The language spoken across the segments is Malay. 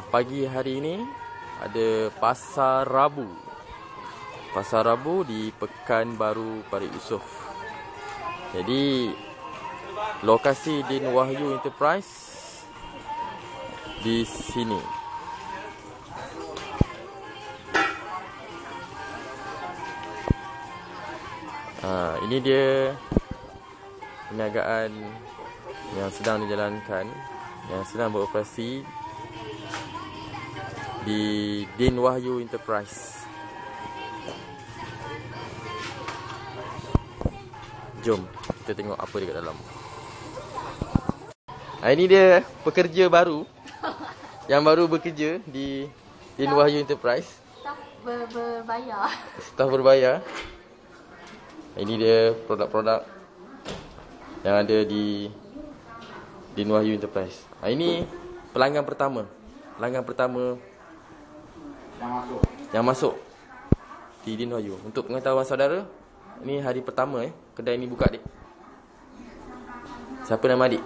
Pagi hari ini ada Pasar Rabu. Pasar Rabu di Pekanbaru Parit Yusof. Jadi lokasi Din Wahyu Enterprise di sini. Ini dia perniagaan yang sedang dijalankan, yang sedang beroperasi di Din Wahyu Enterprise. Jom kita tengok apa dekat dalam. Ini dia pekerja baru yang baru bekerja di Din Wahyu Enterprise. Staf berbayar. Staf berbayar. Ini dia produk-produk yang ada di Din Wahyu Enterprise. Ini pelanggan pertama. Pelanggan pertama yang masuk di Din Wahyu. Untuk pengetahuan saudara, ini hari pertama kedai ni buka, dik. Siapa nama adik?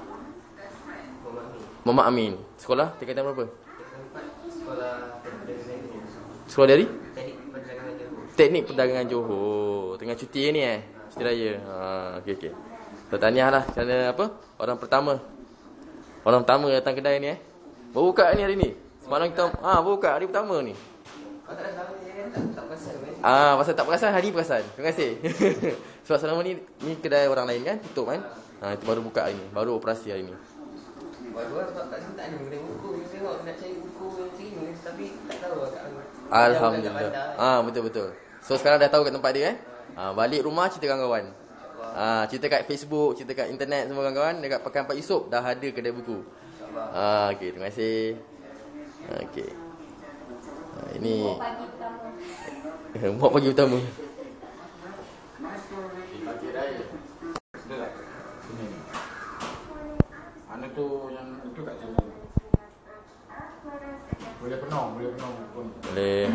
Muhammad Amin. Sekolah tingkatan berapa? Sekolah dari? Teknik Perdagangan Johor. Tengah cuti ni cuti raya. Okey. Tahniahlah kerana apa? Orang pertama datang kedai ni baru buka ni hari ni. Semalam kita baru buka hari pertama ni. Pasal tak perasan, hari ni perasan. Terima kasih. Sebab selama ni kedai orang lain kan, tutup kan. Itu baru buka hari ni, baru operasi hari ni. Baru tak ada kedai buku. Tengok nak cari buku yang sini tapi tak tahu kat mana. Alhamdulillah. Betul. So sekarang dah tahu kat tempat dia balik rumah cerita kawan-kawan. Cerita kat Facebook, cerita kat internet semua kawan-kawan. Dekat Pekan Parit Yusof dah ada kedai buku. Okey, terima kasih. Okey. Ini Muak pagi utama. Pagi raya. Sini. Mana tu yang itu kat sini. Boleh penuh pun. Boleh.